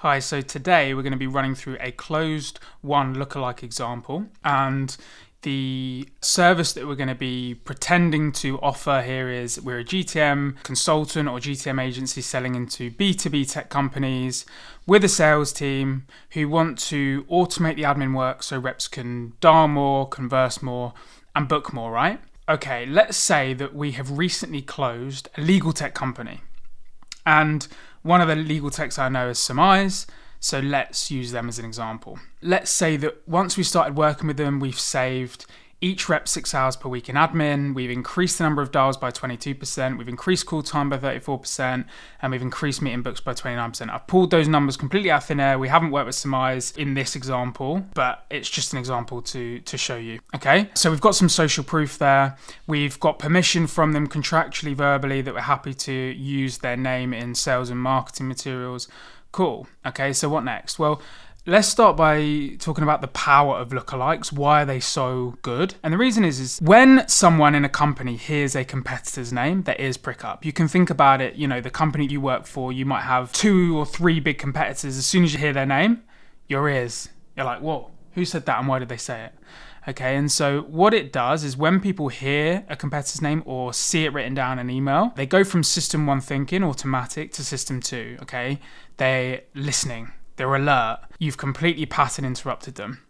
Hi, so today we're going to be running through a closed won lookalike example, and the service that we're going to be pretending to offer here is we're a GTM consultant or GTM agency selling into B2B tech companies with a sales team who want to automate the admin work so reps can dial more, converse more, and book more, right? Okay, let's say that we have recently closed a legal tech company. And one of the legal techs I know is Surmise, so let's use them as an example. Let's say that once we started working with them, we've saved each rep 6 hours per week in admin, we've increased the number of dials by 22%, we've increased call time by 34%, and we've increased meeting books by 29%. I've pulled those numbers completely out of thin air. We haven't worked with Surmise in this example, but it's just an example to show you. Okay, so we've got some social proof there. We've got permission from them contractually, verbally, that we're happy to use their name in sales and marketing materials. Cool. Okay, so what next? Well, let's start by talking about the power of lookalikes. Why are they so good? And the reason is when someone in a company hears a competitor's name, their ears prick up. You can think about it, the company you work for, you might have 2 or 3 big competitors. As soon as you hear their name, you're like, whoa, who said that and why did they say it? Okay, and so what it does is when people hear a competitor's name or see it written down in an email, they go from system 1 thinking, automatic, to system 2, okay? They're listening. They're alert. You've completely pattern interrupted them.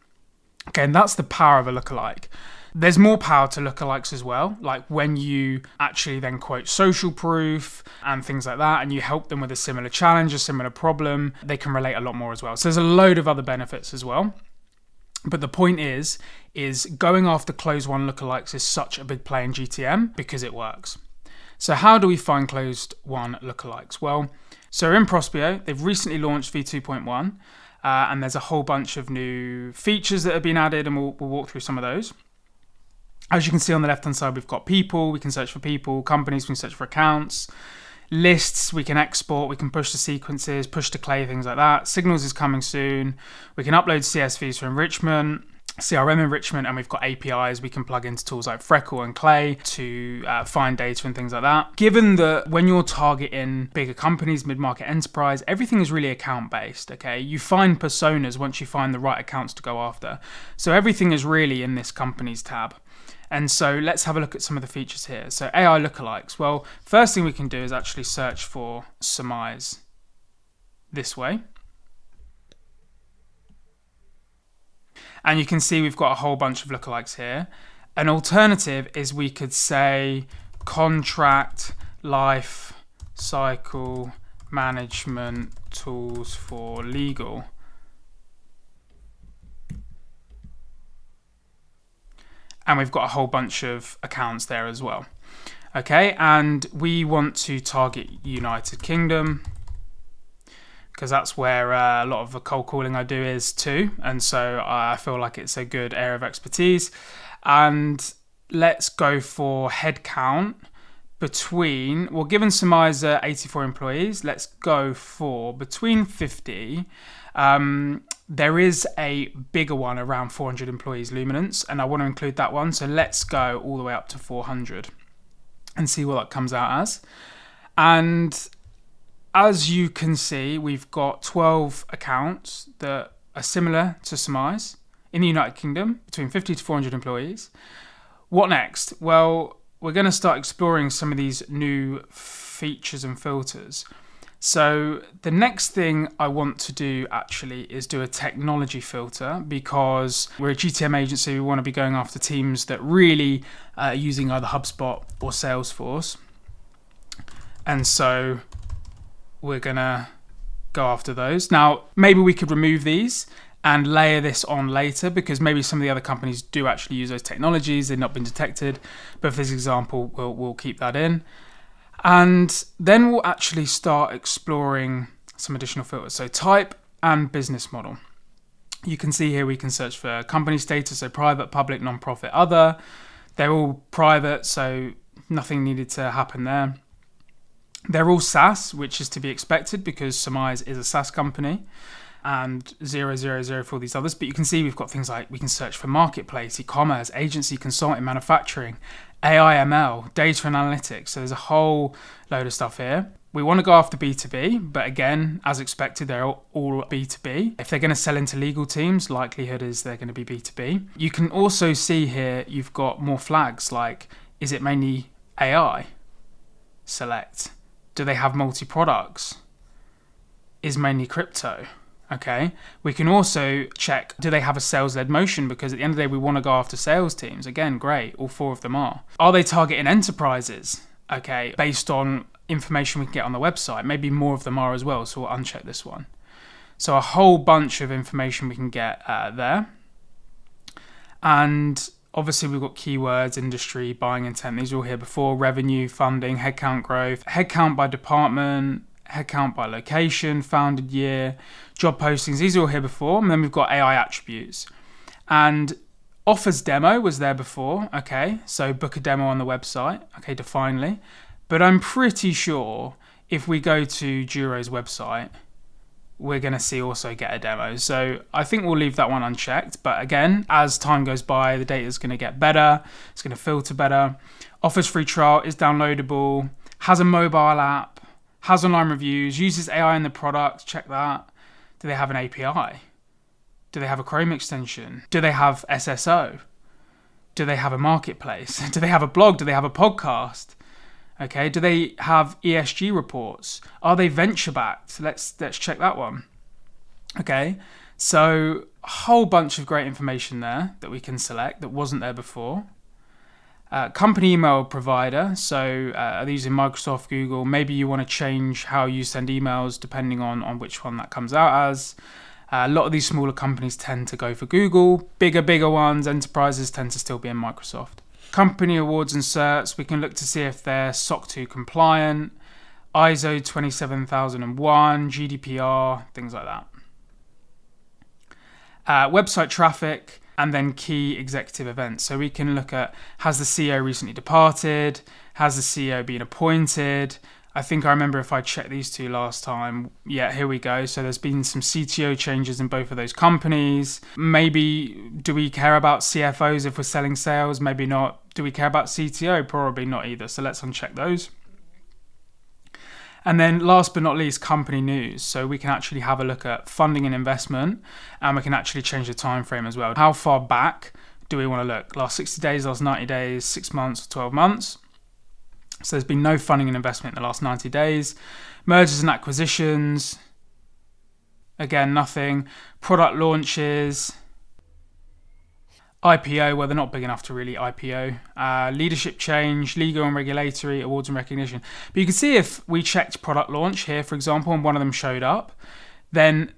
Okay, and that's the power of a lookalike. There's more power to lookalikes as well, like when you actually then quote social proof and things like that, and you help them with a similar challenge, a similar problem, they can relate a lot more as well. So there's a load of other benefits as well. But the point is going after closed won lookalikes is such a big play in GTM because it works. So how do we find closed won lookalikes? Well, so in Prospeo, they've recently launched v2.1, and there's a whole bunch of new features that have been added, and we'll walk through some of those. As you can see on the left-hand side, we've got people, we can search for people, companies, we can search for accounts, lists, we can export, we can push to sequences, push to clay, things like that. Signals is coming soon. We can upload CSVs for enrichment, CRM enrichment, and we've got APIs. We can plug into tools like Freckle and Clay to find data and things like that. Given that when you're targeting bigger companies, mid-market enterprise, everything is really account-based, okay? You find personas once you find the right accounts to go after. So everything is really in this companies tab. And so let's have a look at some of the features here. So AI lookalikes. Well, first thing we can do is actually search for Surmise this way. And you can see we've got a whole bunch of lookalikes here. An alternative is we could say contract life cycle management tools for legal. And we've got a whole bunch of accounts there as well. Okay, and we want to target United Kingdom because that's where a lot of the cold calling I do is too. And so I feel like it's a good area of expertise. And let's go for headcount between, well, given Surmise 84 employees, let's go for between 50. There is a bigger one around 400 employees, Luminance, and I want to include that one. So let's go all the way up to 400 and see what that comes out as. And as you can see, we've got 12 accounts that are similar to Surmise in the United Kingdom, between 50 to 400 employees. What next? Well, we're going to start exploring some of these new features and filters. So the next thing I want to do actually is do a technology filter because we're a GTM agency. We want to be going after teams that really are using either HubSpot or Salesforce. And so we're going to go after those. Now, maybe we could remove these and layer this on later because maybe some of the other companies do actually use those technologies. They've not been detected. But for this example, we'll keep that in. And then we'll actually start exploring some additional filters. So type and business model. You can see here we can search for company status, so private, public, non-profit, other. They're all private, so nothing needed to happen there. They're all SaaS, which is to be expected because Surmise is a SaaS company, and 000 for all these others. But you can see we've got things like we can search for marketplace, e-commerce, agency, consulting, manufacturing, AI, ML, data and analytics. So there's a whole load of stuff here. We want to go after B2B, but again, as expected, they're all B2B. If they're going to sell into legal teams, likelihood is they're going to be B2B. You can also see here, you've got more flags like, is it mainly AI? Select. Do they have multi-products? Is mainly crypto? Okay. We can also check, do they have a sales-led motion? Because at the end of the day, we want to go after sales teams. Again, great. All 4 of them are. Are they targeting enterprises? Okay. Based on information we can get on the website. Maybe more of them are as well, so we'll uncheck this one. So a whole bunch of information we can get there. And obviously we've got keywords, industry, buying intent. These are all here before. Revenue, funding, headcount growth, headcount by department, headcount by location, founded year, job postings. These are all here before. And then we've got AI attributes. And offers demo was there before. Okay, so book a demo on the website. Okay, definely. But I'm pretty sure if we go to Juro's website, we're going to see also get a demo. So I think we'll leave that one unchecked. But again, as time goes by, the data is going to get better. It's going to filter better. Offers free trial, is downloadable, has a mobile app, has online reviews, uses AI in the product. Check that. Do they have an API? Do they have a Chrome extension? Do they have SSO? Do they have a marketplace? Do they have a blog? Do they have a podcast? Okay, do they have ESG reports? Are they venture backed? Let's check that one. Okay, so a whole bunch of great information there that we can select that wasn't there before. Company email provider, so are they using Microsoft, Google? Maybe you want to change how you send emails depending on which one that comes out as. A lot of these smaller companies tend to go for Google. Bigger ones, enterprises tend to still be in Microsoft. Company awards and certs, we can look to see if they're SOC 2 compliant, ISO 27001, GDPR, things like that. Website traffic, and then key executive events. So we can look at, has the CEO recently departed? Has the CEO been appointed? I think I remember if I checked these 2 last time. Yeah, here we go. So there's been some CTO changes in both of those companies. Maybe, do we care about CFOs if we're selling sales? Maybe not. Do we care about CTO? Probably not either. So let's uncheck those. And then last but not least, company news. So we can actually have a look at funding and investment, and we can actually change the time frame as well. How far back do we want to look? Last 60 days, last 90 days, 6 months, 12 months. So there's been no funding and investment in the last 90 days. Mergers and acquisitions. Again, nothing. Product launches. IPO, well, they're not big enough to really IPO. Leadership change, legal and regulatory, awards and recognition. But you can see if we checked product launch here, for example, and one of them showed up, then,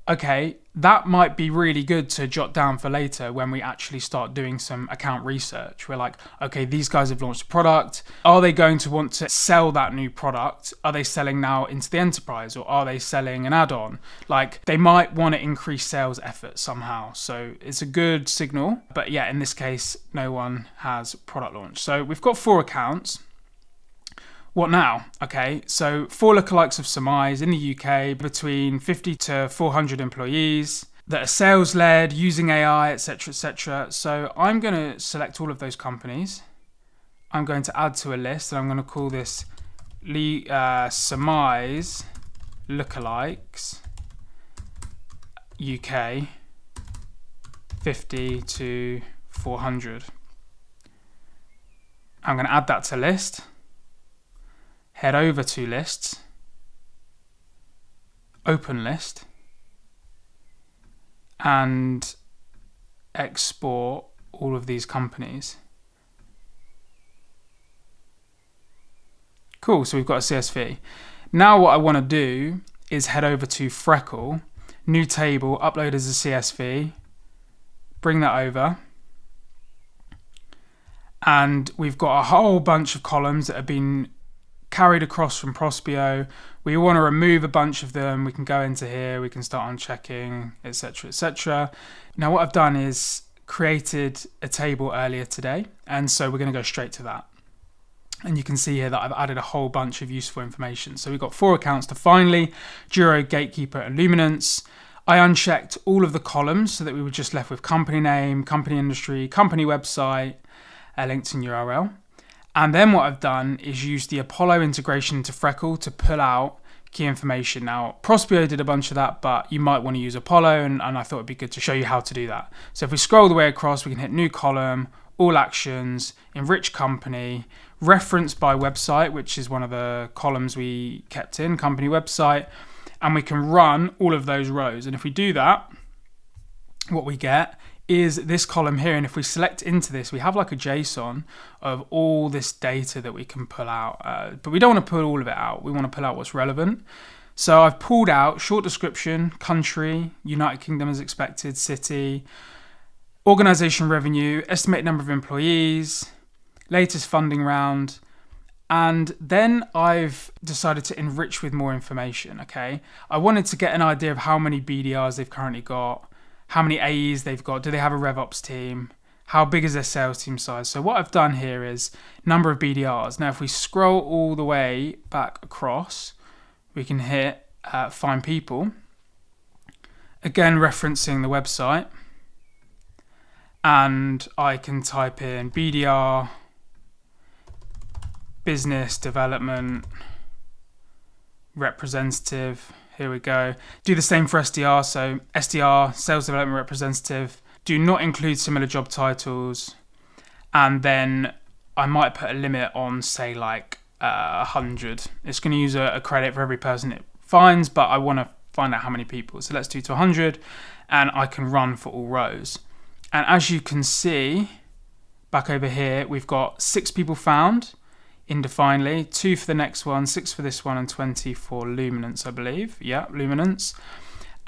okay, that might be really good to jot down for later when we actually start doing some account research. We're like, okay, these guys have launched a product. Are they going to want to sell that new product? Are they selling now into the enterprise, or are they selling an add-on? Like, they might want to increase sales effort somehow. So it's a good signal. But yeah, in this case, no one has product launch. So we've got 4 accounts. What now? Okay, so 4 lookalikes of surmise in the UK, between 50 to 400 employees that are sales-led, using AI, etc., etc. So I'm going to select all of those companies. I'm going to add to a list, and I'm going to call this surmise lookalikes UK 50 to 400. I'm going to add that to list. Head over to lists, open list, and export all of these companies. Cool, so we've got a CSV. Now what I want to do is head over to Freckle, new table, upload as a CSV, bring that over. And we've got a whole bunch of columns that have been carried across from Prospeo. We want to remove a bunch of them. We can go into here, we can start unchecking, etc., etc. Now what I've done is created a table earlier today, and so we're going to go straight to that. And you can see here that I've added a whole bunch of useful information. So we've got 4 accounts to Finally, Juro, Gatekeeper, and Luminance. I unchecked all of the columns so that we were just left with company name, company industry, company website, a LinkedIn URL. And then what I've done is use the Apollo integration into Freckle to pull out key information. Now, Prospeo did a bunch of that, but you might want to use Apollo, and I thought it'd be good to show you how to do that. So if we scroll the way across, we can hit new column, all actions, enrich company, reference by website, which is one of the columns we kept in, company website, and we can run all of those rows. And if we do that, what we get is this column here, and if we select into this, we have like a JSON of all this data that we can pull out, but we don't want to pull all of it out. We want to pull out what's relevant. So I've pulled out short description, country, United Kingdom as expected, city, organization revenue, estimated number of employees, latest funding round, and then I've decided to enrich with more information. Okay, I wanted to get an idea of how many BDRs they've currently got, how many AEs they've got, do they have a RevOps team, how big is their sales team size. So what I've done here is number of BDRs. Now if we scroll all the way back across, we can hit find people, again referencing the website, and I can type in BDR, business development representative. Here we go. Do the same for SDR. So SDR, sales development representative. Do not include similar job titles. And then I might put a limit on, say, like 100. It's going to use a credit for every person it finds, but I want to find out how many people. So let's do to 100, and I can run for all rows. And as you can see, back over here, we've got 6 people found indefinitely, 2 for the next one, 6 for this one, and 20 for luminance, I believe. Yeah, luminance.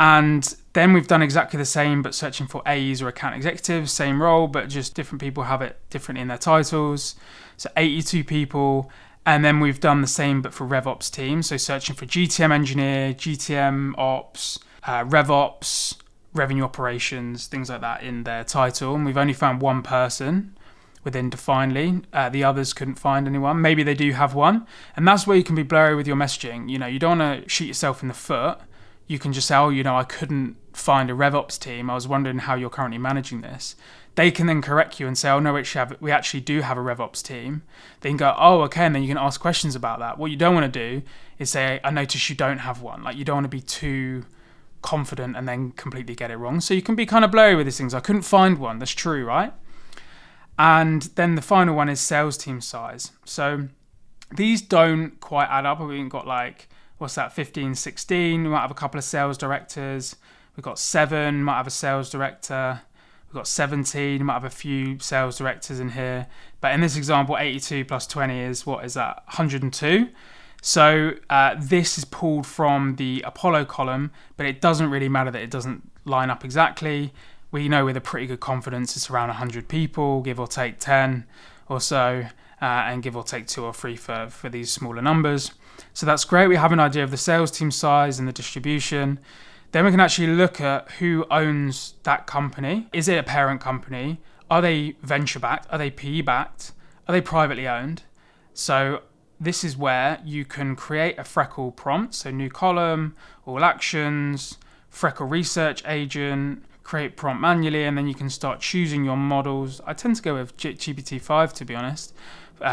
And then we've done exactly the same, but searching for AEs or account executives, same role, but just different people have it different in their titles. So 82 people. And then we've done the same, but for RevOps team. So searching for GTM engineer, GTM ops, RevOps, revenue operations, things like that in their title. And we've only found one person within definedly. The others couldn't find anyone. Maybe they do have one. And that's where you can be blurry with your messaging. You know, you don't want to shoot yourself in the foot. You can just say, oh, you know, I couldn't find a RevOps team. I was wondering how you're currently managing this. They can then correct you and say, oh, no, we actually do have a RevOps team. They can go, oh, okay, and then you can ask questions about that. What you don't want to do is say, I notice you don't have one. Like, you don't want to be too confident and then completely get it wrong. So you can be kind of blurry with these things. I couldn't find one. That's true, right? And then the final one is sales team size. So these don't quite add up. We've got like, what's that, 15, 16. We might have a couple of sales directors. We've got 7, might have a sales director. We've got 17, might have a few sales directors in here. But in this example, 82 plus 20 is, what is that, 102? So this is pulled from the Apollo column, but it doesn't really matter that it doesn't line up exactly. We know with a pretty good confidence it's around 100 people, give or take 10 or so, and give or take 2 or 3 for these smaller numbers. So that's great. We have an idea of the sales team size and the distribution. Then we can actually look at who owns that company. Is it a parent company? Are they venture-backed? Are they PE-backed? Are they privately owned? So this is where you can create a Freckle prompt. So new column, all actions, Freckle research agent, create prompt manually, and then you can start choosing your models. I tend to go with GPT-5, to be honest,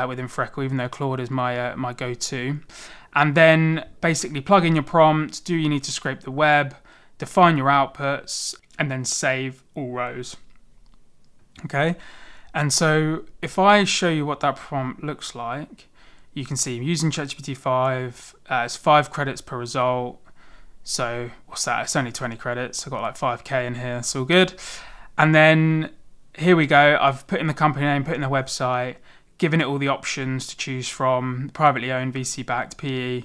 within Freckle, even though Claude is my go-to. And then basically plug in your prompt. Do you need to scrape the web? Define your outputs, and then save all rows. Okay, and so if I show you what that prompt looks like, you can see I'm using ChatGPT 5. It's 5 credits per result. So what's that? It's only 20 credits. I've got like 5K in here. It's all good. And then here we go. I've put in the company name, put in the website, given it all the options to choose from: privately owned, VC-backed, PE.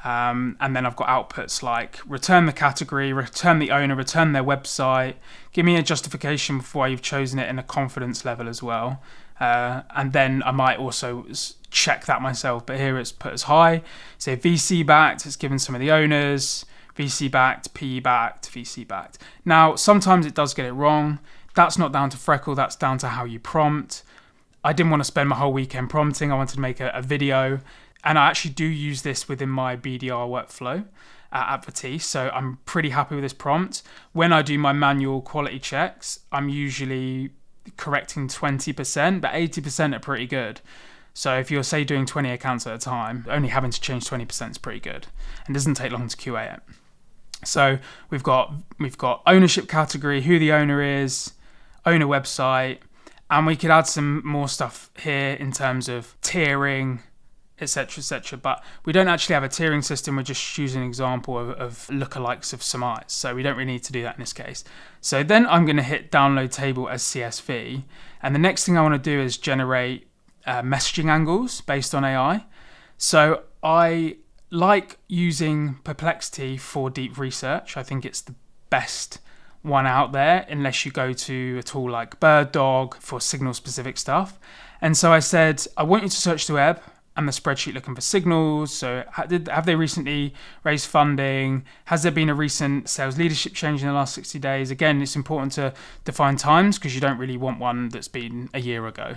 And then I've got outputs like return the category, return the owner, return their website. Give me a justification for why you've chosen it and a confidence level as well. And then I might also check that myself, but here it's put as high. So VC-backed, it's given some of the owners, VC-backed, PE-backed, VC-backed. Now, sometimes it does get it wrong. That's not down to Freckle, that's down to how you prompt. I didn't want to spend my whole weekend prompting. I wanted to make a video. And I actually do use this within my BDR workflow at Vertice, so I'm pretty happy with this prompt. When I do my manual quality checks, I'm usually correcting 20%, but 80% are pretty good. So if you're, say, doing 20 accounts at a time, only having to change 20% is pretty good, and doesn't take long to QA it. So we've got ownership category, who the owner is, owner website, and we could add some more stuff here in terms of tiering, etc. But we don't actually have a tiering system. We're just using an example of lookalikes of some eyes. So we don't really need to do that in this case. So then I'm going to hit download table as CSV. And the next thing I want to do is generate messaging angles based on AI. So I like using Perplexity for deep research. I think it's the best one out there, unless you go to a tool like BirdDog for signal specific stuff. And so I said, I want you to search the web and the spreadsheet looking for signals. So have they recently raised funding? Has there been a recent sales leadership change in the last 60 days? Again, it's important to define times because you don't really want one that's been a year ago,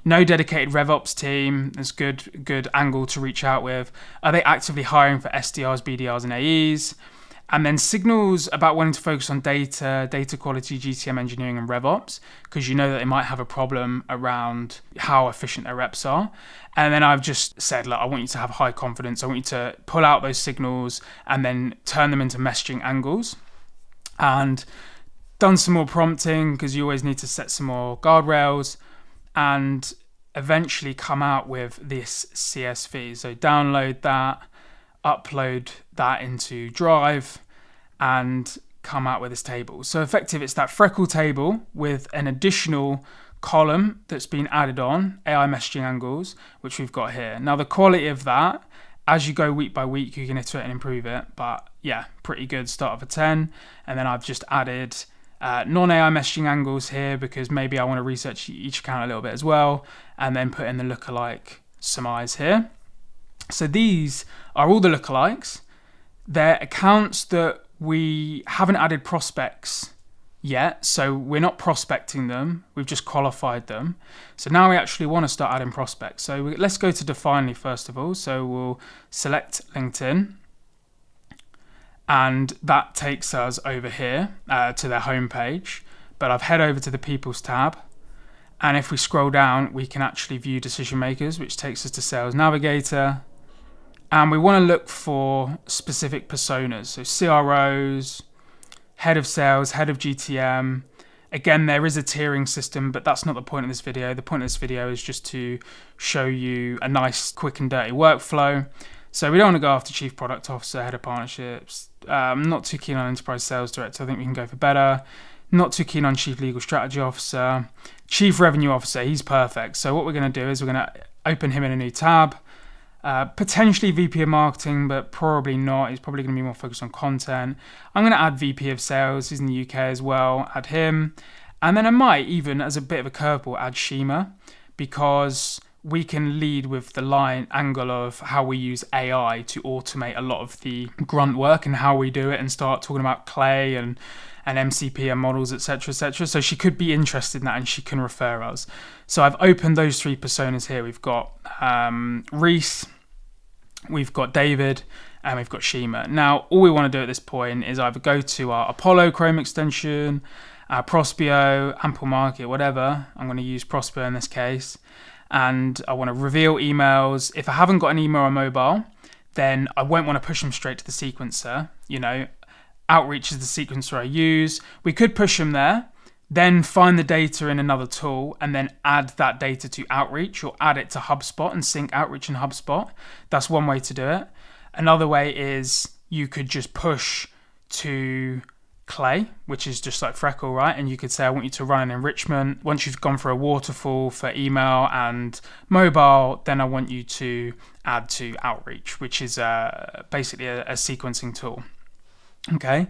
No dedicated RevOps team. There's good angle to reach out with. Are they actively hiring for SDRs, BDRs, and AEs? And then signals about wanting to focus on data quality, GTM engineering, and RevOps, because you know that they might have a problem around how efficient their reps are. And then I've just said, look, I want you to have high confidence. I want you to pull out those signals and then turn them into messaging angles. And done some more prompting, because you always need to set some more guardrails, and eventually come out with this CSV. So download that, upload that into Drive, and come out with this table. So effective, it's that Freckle table with an additional column that's been added on, AI messaging angles, which we've got here. Now the quality of that, as you go week by week, you can iterate and improve it, but yeah, pretty good, start of a 10. And then I've just added non-AI messaging angles here, because maybe I want to research each account a little bit as well, and then put in the lookalike some eyes here. So these are all the lookalikes. They're accounts that we haven't added prospects yet, so we're not prospecting them, we've just qualified them. So now we actually want to start adding prospects. So let's go to Definely first of all. So we'll select LinkedIn, and that takes us over here to their homepage. But I've head over to the People's tab, and if we scroll down, we can actually view decision makers, which takes us to Sales Navigator. And we want to look for specific personas, so CROs, head of sales, head of GTM. Again, there is a tiering system, but that's not the point of this video. The point of this video is just to show you a nice, quick and dirty workflow. So we don't want to go after Chief Product Officer, Head of Partnerships. I'm not too keen on Enterprise Sales Director. I think we can go for better. Not too keen on Chief Legal Strategy Officer. Chief Revenue Officer, he's perfect. So what we're going to do is we're going to open him in a new tab. Potentially VP of Marketing, but probably not. He's probably going to be more focused on content. I'm going to add VP of Sales. He's in the UK as well. Add him. And then I might even, as a bit of a curveball, add Shima, because we can lead with the line angle of how we use AI to automate a lot of the grunt work and how we do it, and start talking about Clay and MCP and models, etc. So she could be interested in that, and she can refer us. So I've opened those three personas here. We've got Reese, we've got David, and we've got Shima. Now, all we want to do at this point is either go to our Apollo Chrome extension, Prospeo, Ample Market, whatever. I'm going to use Prospeo in this case. And I want to reveal emails. If I haven't got an email on mobile, then I won't want to push them straight to the sequencer. Outreach is the sequencer I use. We could push them there, then find the data in another tool, and then add that data to Outreach, or add it to HubSpot and sync Outreach and HubSpot. That's one way to do it. Another way is you could just push to Clay, which is just like Freckle, right? And you could say, I want you to run an enrichment. Once you've gone through a waterfall for email and mobile, then I want you to add to Outreach, which is basically a sequencing tool. Okay.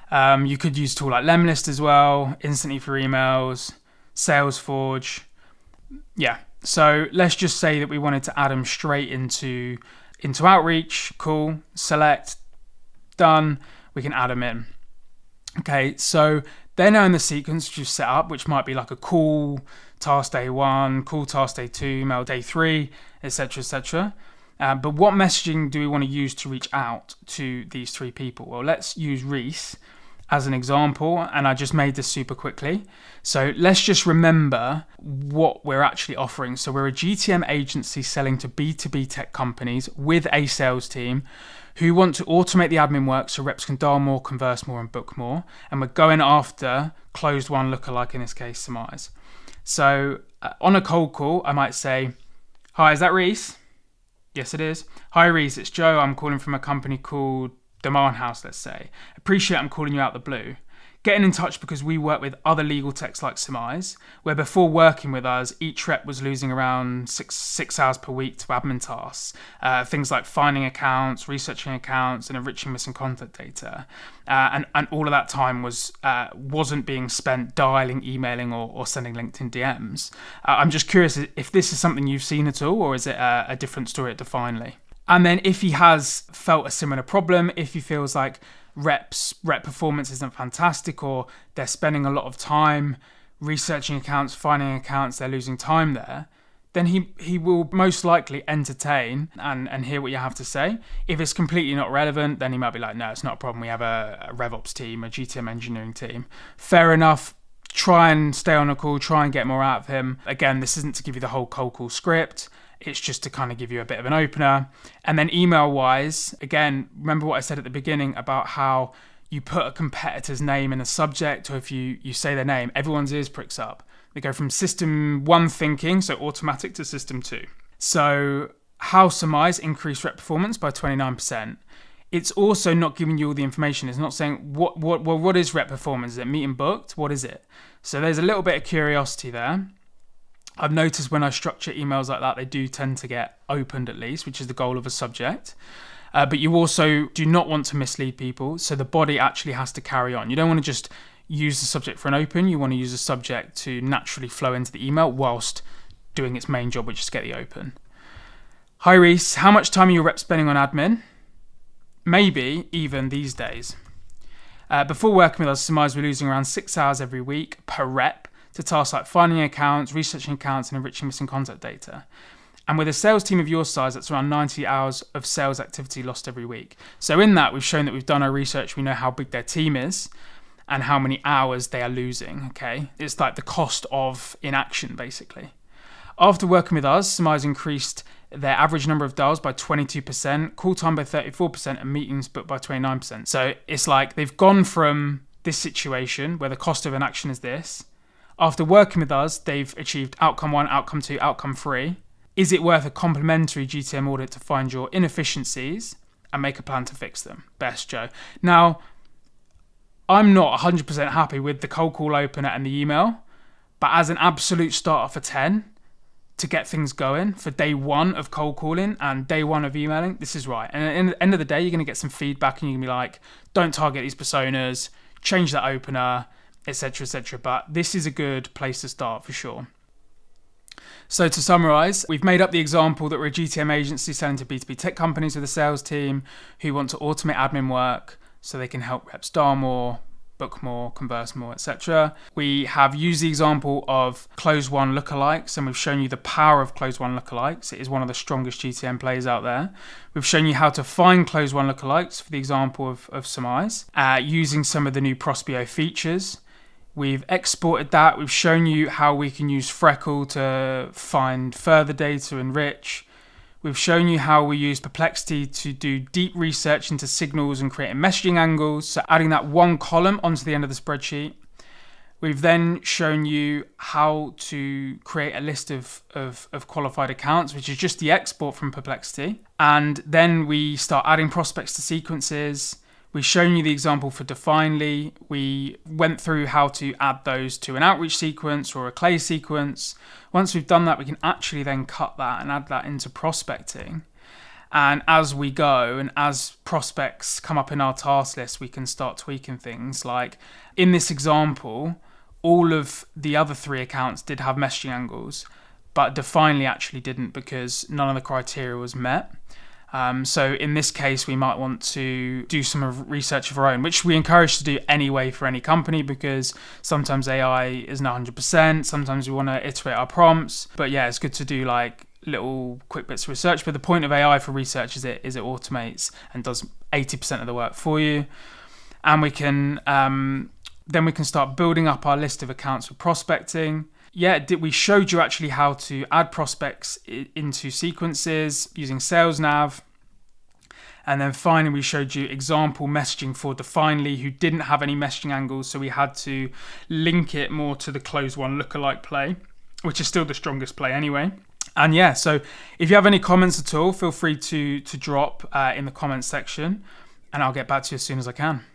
You could use a tool like Lemlist as well, instantly for emails, SalesForge. Yeah. So let's just say that we wanted to add them straight into Outreach. Cool. Select. Done. We can add them in. Okay. So they're now in the sequence which you've set up, which might be like a call task day 1, call task day 2, email day 3, etc. But what messaging do we want to use to reach out to these three people? Well, let's use Reese. as an example, and I just made this super quickly. So let's just remember what we're actually offering. So we're a GTM agency selling to B2B tech companies with a sales team who want to automate the admin work so reps can dial more, converse more, and book more. And we're going after closed one lookalike, in this case, surmise. So on a cold call, I might say, "Hi, is that Reese?" "Yes, it is." "Hi, Reese, it's Joe. I'm calling from a company called Demand House, let's say. Appreciate I'm calling you out the blue. Getting in touch because we work with other legal techs like Surmise, where before working with us, each rep was losing around six hours per week to admin tasks. Things like finding accounts, researching accounts, and enriching missing contact data. And all of that time wasn't being spent dialing, emailing, or sending LinkedIn DMs. I'm just curious if this is something you've seen at all, or is it a different story at Definely?" And then if he has felt a similar problem, if he feels like rep performance isn't fantastic, or they're spending a lot of time researching accounts, finding accounts, they're losing time there, then he will most likely entertain and hear what you have to say. If it's completely not relevant, then he might be like, "No, it's not a problem. We have a RevOps team, a GTM engineering team." Fair enough. Try and stay on a call, try and get more out of him. Again, this isn't to give you the whole cold call script. It's just to kind of give you a bit of an opener. And then email-wise, again, remember what I said at the beginning about how you put a competitor's name in the subject, or if you say their name, everyone's ears pricks up. They go from system 1 thinking, so automatic, to system 2. So how Surmise increased rep performance by 29%. It's also not giving you all the information. It's not saying, what is rep performance? Is it meeting booked? What is it? So there's a little bit of curiosity there. I've noticed when I structure emails like that, they do tend to get opened at least, which is the goal of a subject. But you also do not want to mislead people. So the body actually has to carry on. You don't want to just use the subject for an open. You want to use the subject to naturally flow into the email whilst doing its main job, which is get the open. "Hi, Reese. How much time are your reps spending on admin? Maybe even these days. Before working with us, Surmise we're losing around 6 hours every week per rep to tasks like finding accounts, researching accounts, and enriching missing contact data. And with a sales team of your size, that's around 90 hours of sales activity lost every week." So in that, we've shown that we've done our research. We know how big their team is and how many hours they are losing, okay? It's like the cost of inaction, basically. After working with us, Surmise increased their average number of dials by 22%, call time by 34%, and meetings booked by 29%. So it's like they've gone from this situation where the cost of inaction is this. After working with us, they've achieved outcome 1, outcome 2, outcome 3. Is it worth a complimentary GTM audit to find your inefficiencies and make a plan to fix them? Best, Joe. Now, I'm not 100% happy with the cold call opener and the email, but as an absolute starter for 10, to get things going for day 1 of cold calling and day 1 of emailing, this is right. And at the end of the day, you're going to get some feedback and you're going to be like, don't target these personas, change that opener, etc., etc. But this is a good place to start for sure. So to summarize, we've made up the example that we're a GTM agency selling to B2B tech companies with a sales team who want to automate admin work so they can help reps dial more, book more, converse more, etc. We have used the example of closed one lookalikes, and we've shown you the power of closed one lookalikes. It is one of the strongest GTM plays out there. We've shown you how to find closed one lookalikes for the example of Surmise, using some of the new Prospeo features. We've exported that. We've shown you how we can use Freckle to find further data, enrich. We've shown you how we use Perplexity to do deep research into signals and creating messaging angles, so adding that one column onto the end of the spreadsheet. We've then shown you how to create a list of qualified accounts, which is just the export from Perplexity. And then we start adding prospects to sequences. We've shown you the example for Definely. We went through how to add those to an outreach sequence or a clay sequence. Once we've done that, we can actually then cut that and add that into prospecting. And as we go and as prospects come up in our task list, we can start tweaking things. Like in this example, all of the other 3 accounts did have messaging angles, but Definely actually didn't because none of the criteria was met. So in this case, we might want to do some research of our own, which we encourage to do anyway for any company because sometimes AI isn't 100%. Sometimes we want to iterate our prompts. But yeah, it's good to do like little quick bits of research. But the point of AI for research is it automates and does 80% of the work for you. and we can then we can start building up our list of accounts for prospecting. Yeah, we showed you actually how to add prospects into sequences using Sales Nav. And then finally, we showed you example messaging for Define Lee, who didn't have any messaging angles. So we had to link it more to the closed one lookalike play, which is still the strongest play anyway. And yeah, so if you have any comments at all, feel free to drop in the comments section, and I'll get back to you as soon as I can.